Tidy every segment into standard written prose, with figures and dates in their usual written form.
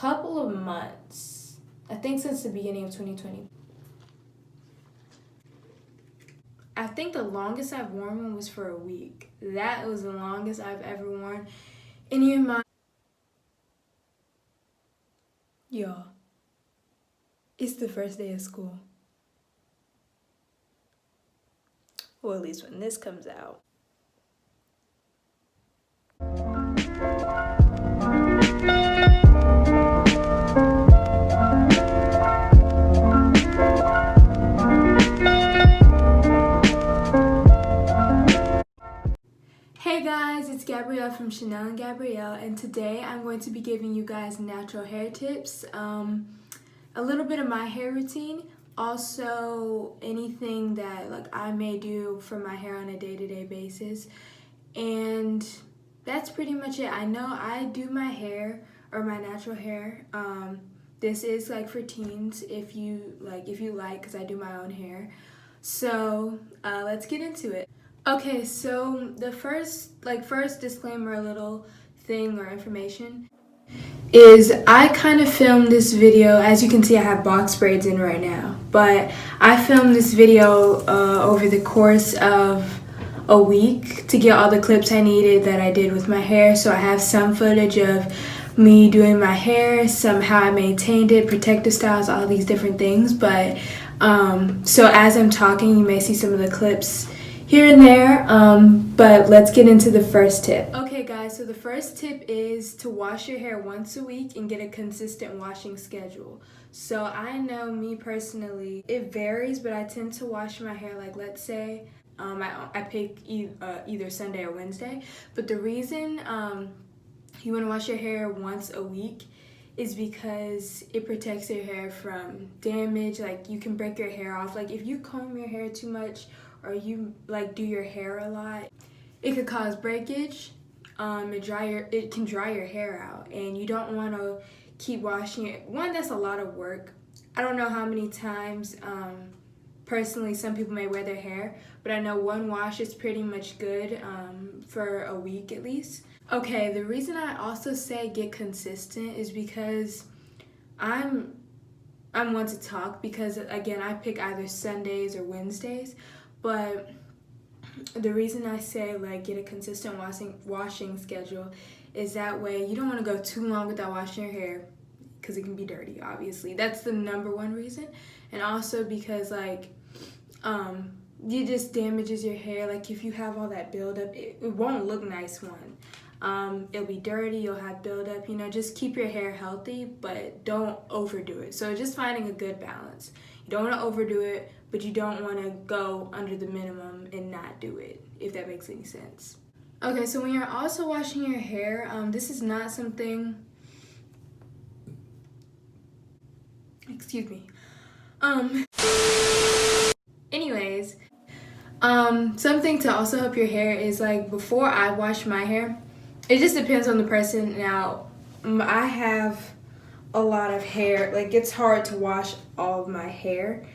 couple of months. I think since the beginning of 2020. I think the longest I've worn one was for a week. That was the longest I've ever worn any of my... Y'all, it's the first day of school. Or at least when this comes out. Hey guys, it's Gabrielle from Chanel and Gabrielle, and today I'm going to be giving you guys natural hair tips, a little bit of my hair routine, also anything that I may do for my hair on a day-to-day basis, and that's pretty much it. I know I do my hair, or my natural hair. This is for teens if you like, because I do my own hair. So let's get into it. Okay, so the first disclaimer, a little thing or information, is I kind of filmed this video. As you can see, I have box braids in right now, but I filmed this video over the course of a week to get all the clips I needed that I did with my hair. So I have some footage of me doing my hair, somehow I maintained it, protective styles, all these different things. But so as I'm talking, you may see some of the clips here and there, but let's get into the first tip. Okay guys, so the first tip is to wash your hair once a week and get a consistent washing schedule. So I know me personally, it varies, but I tend to wash my hair let's say I pick either Sunday or Wednesday. But the reason you want to wash your hair once a week is because it protects your hair from damage. You can break your hair off. If you comb your hair too much, or you do your hair a lot, it could cause breakage. It can dry your hair out, and you don't want to keep washing it. One, that's a lot of work. I don't know how many times personally some people may wear their hair, but I know one wash is pretty much good for a week at least. Okay, the reason I also say get consistent is because I'm one to talk, because again I pick either Sundays or Wednesdays. But the reason I say get a consistent washing schedule is that way you don't want to go too long without washing your hair, because it can be dirty, obviously. That's the number one reason. And also because it just damages your hair. If you have all that buildup, it won't look nice. It'll be dirty, you'll have buildup. Just keep your hair healthy, but don't overdo it. So just finding a good balance. You don't want to overdo it, but you don't want to go under the minimum and not do it, if that makes any sense. Okay, so when you're also washing your hair, this is not something, excuse me. Anyways, something to also help your hair is before I wash my hair, it just depends on the person. Now, I have a lot of hair. It's hard to wash all of my hair.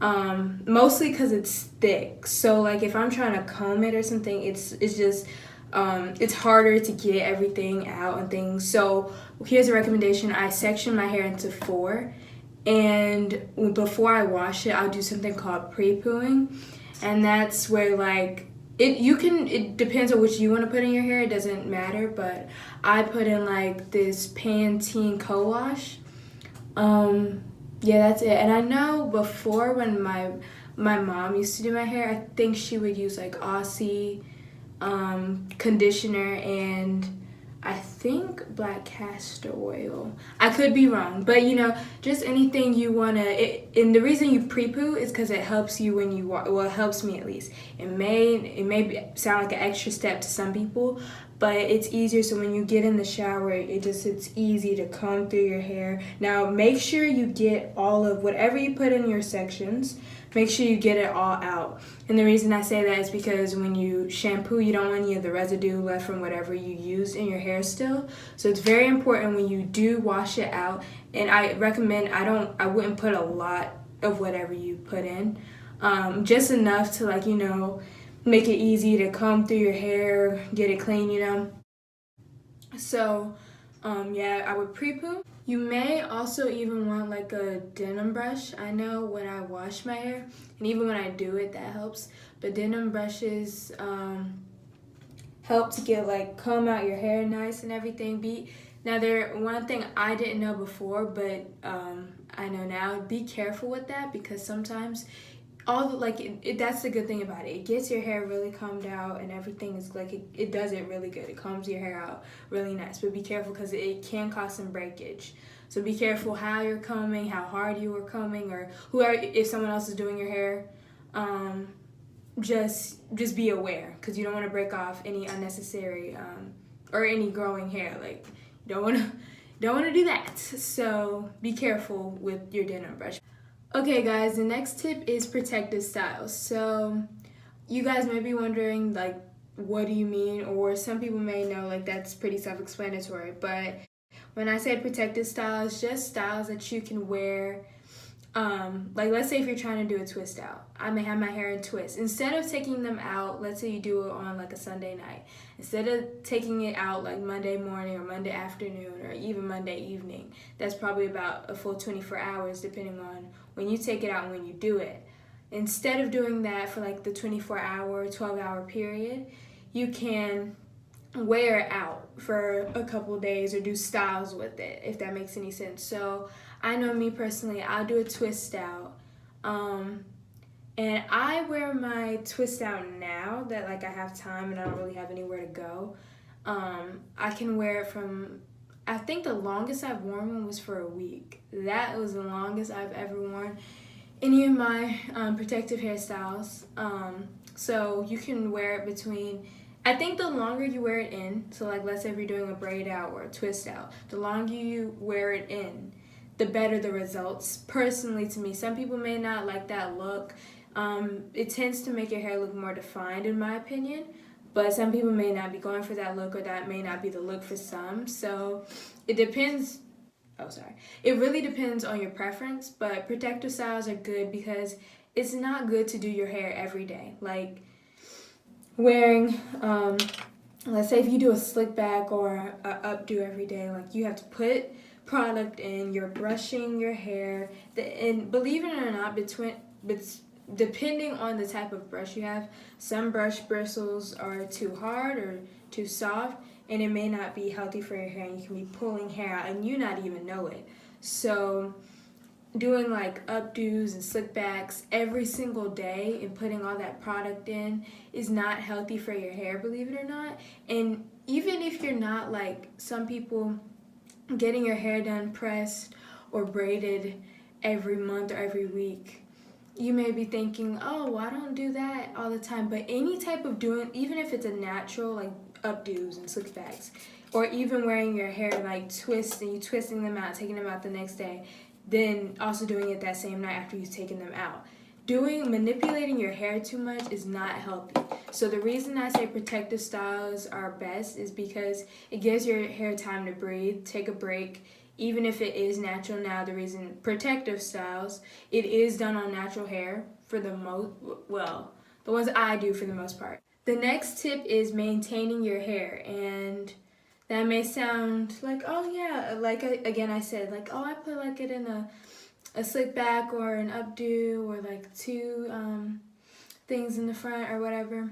Mostly because it's thick. So if I'm trying to comb it or something, it's just it's harder to get everything out and things. So here's a recommendation. I section my hair into 4, and before I wash it, I'll do something called pre-pooing, and that's where it depends on which you want to put in your hair. It doesn't matter, but I put in this Pantene co-wash. Yeah, that's it. And I know before, when my mom used to do my hair, I think she would use Aussie conditioner and I think black castor oil. I could be wrong, but just anything you wanna. And the reason you pre-poo is because it helps you when you well, it helps me at least. It may sound like an extra step to some people, but it's easier. So when you get in the shower, it's easy to comb through your hair. Now make sure you get all of whatever you put in your sections. Make sure you get it all out. And the reason I say that is because when you shampoo, you don't want any of the residue left from whatever you used in your hair still. So it's very important when you do wash it out. And I recommend, I wouldn't put a lot of whatever you put in. Just enough to make it easy to comb through your hair, get it clean, So yeah, I would pre-poo. You may also even want like a denim brush. I know when I wash my hair, and even when I do it, that helps. But denim brushes help to get like comb out your hair nice and everything. Now one thing I didn't know before, but I know now. Be careful with that, because sometimes that's the good thing about it. It gets your hair really combed out, and everything is like it does it really good. It combs your hair out really nice. But be careful, because it can cause some breakage. So be careful how you're combing, how hard you are combing, or if someone else is doing your hair. Just be aware, because you don't want to break off any unnecessary or any growing hair. Like, you don't want to do that. So be careful with your denim brush. Okay guys, the next tip is protective styles. So you guys may be wondering, like, what do you mean? Or some people may know, like, that's pretty self-explanatory. But when I say protective styles, just styles that you can wear. Like, let's say if you're trying to do a twist out. I may have my hair in twists. Instead of taking them out, let's say you do it on like a Sunday night. Instead of taking it out like Monday morning or Monday afternoon or even Monday evening, that's probably about a full 24 hours depending on when you take it out and when you do it. Instead of doing that for like the 24-hour, 12-hour period, you can wear it out for a couple of days or do styles with it, if that makes any sense. So I know me personally, I'll do a twist out. And I wear my twist out now that like I have time and I don't really have anywhere to go. I can wear it from, I think the longest I've worn one was for a week. That was the longest I've ever worn any of my protective hairstyles. So you can wear it between, I think the longer you wear it in, so like let's say if you're doing a braid out or a twist out, the longer you wear it in, the better the results, personally to me. Some people may not like that look. It tends to make your hair look more defined in my opinion, but some people may not be going for that look, or that may not be the look for some. So it depends. It really depends on your preference, but protective styles are good because it's not good to do your hair every day. Like wearing, let's say if you do a slick back or a updo every day, like you have to put product in, you're brushing your hair, and believe it or not, depending on the type of brush you have, some brush bristles are too hard or too soft, and it may not be healthy for your hair, and you can be pulling hair out and you not even know it. So doing like updos and slick backs every single day and putting all that product in is not healthy for your hair, believe it or not. And even if you're not like some people, getting your hair done pressed or braided every month or every week, you may be thinking, oh, well, I don't do that all the time. But any type of doing, even if it's a natural, like updos and slick backs, or even wearing your hair like twists and you twisting them out, taking them out the next day, then also doing it that same night after you've taken them out. Manipulating your hair too much is not healthy. So the reason I say protective styles are best is because it gives your hair time to breathe, take a break, even if it is natural. Now the reason protective styles, it is done on natural hair for the the ones I do for the most part. The next tip is maintaining your hair, and that may sound like, oh yeah, like again I said, like, oh, I put like it in a slick back or an updo or like two things in the front or whatever.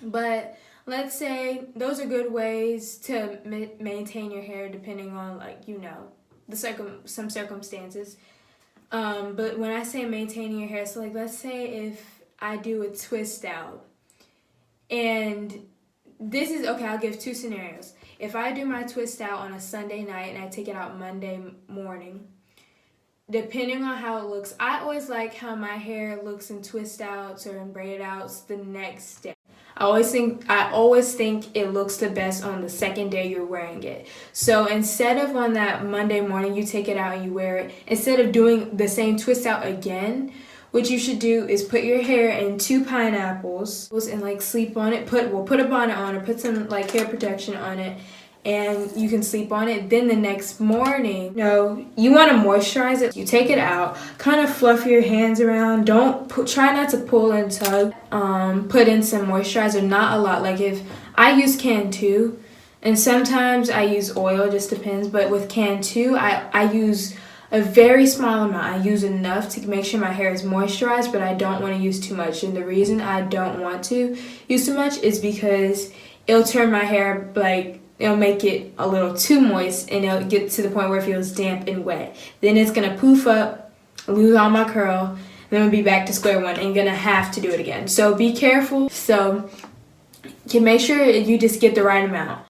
But let's say those are good ways to maintain your hair depending on, like, you know, some circumstances. But when I say maintaining your hair, so like let's say if I do a twist out, and this is, okay, I'll give two scenarios. If I do my twist out on a Sunday night and I take it out Monday morning, depending on how it looks, I always like how my hair looks in twist outs or in braid outs the next day. I always think it looks the best on the second day you're wearing it. So instead of on that Monday morning you take it out and you wear it, instead of doing the same twist out again, what you should do is put your hair in 2 pineapples and like sleep on it. Put a bonnet on or put some like hair protection on it, and you can sleep on it. Then the next morning, you want to moisturize it. You take it out, kind of fluff your hands around. Try not to pull and tug. Put in some moisturizer, not a lot. Like if I use Can2, And sometimes I use oil, just depends. But with Cantu, I use a very small amount. I use enough to make sure my hair is moisturized, but I don't want to use too much. And the reason I don't want to use too much is because it'll turn my hair, like, it'll make it a little too moist, and it'll get to the point where it feels damp and wet. Then it's gonna poof up, lose all my curl, then we'll be back to square one and gonna have to do it again. So be careful. So you can make sure you just get the right amount.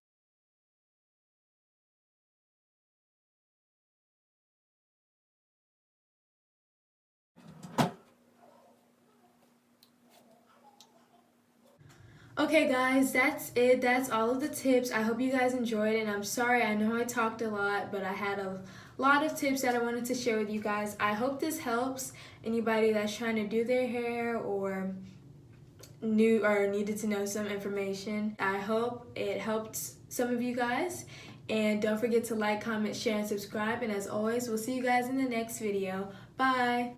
Okay guys, that's it. That's all of the tips. I hope you guys enjoyed it, and I'm sorry, I know I talked a lot, but I had a lot of tips that I wanted to share with you guys. I hope this helps anybody that's trying to do their hair or new or needed to know some information. I hope it helped some of you guys, and don't forget to like, comment, share, and subscribe. And as always, we'll see you guys in the next video. Bye.